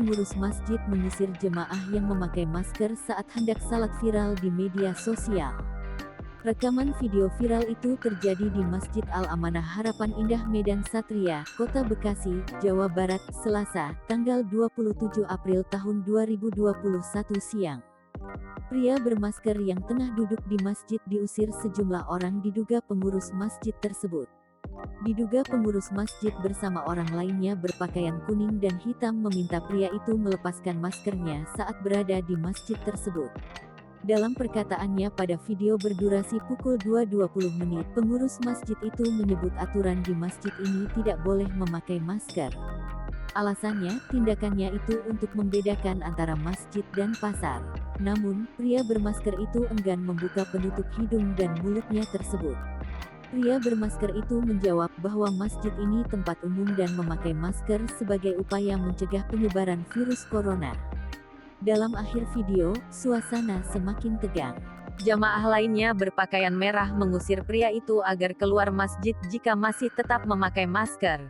pengurus masjid mengusir jemaah yang memakai masker saat hendak salat viral di media sosial. Rekaman video viral itu terjadi di Masjid Al-Amanah Harapan Indah Medan Satria, Kota Bekasi, Jawa Barat, Selasa, tanggal 27 April tahun 2021 siang. Pria bermasker yang tengah duduk di masjid diusir sejumlah orang diduga pengurus masjid tersebut. Diduga pengurus masjid bersama orang lainnya berpakaian kuning dan hitam meminta pria itu melepaskan maskernya saat berada di masjid tersebut. Dalam perkataannya pada video berdurasi pukul 2.20, pengurus masjid itu menyebut aturan di masjid ini tidak boleh memakai masker. Alasannya, tindakannya itu untuk membedakan antara masjid dan pasar. Namun, pria bermasker itu enggan membuka penutup hidung dan mulutnya tersebut. Pria bermasker itu menjawab bahwa masjid ini tempat umum dan memakai masker sebagai upaya mencegah penyebaran virus corona. Dalam akhir video, suasana semakin tegang. Jamaah lainnya berpakaian merah mengusir pria itu agar keluar masjid jika masih tetap memakai masker.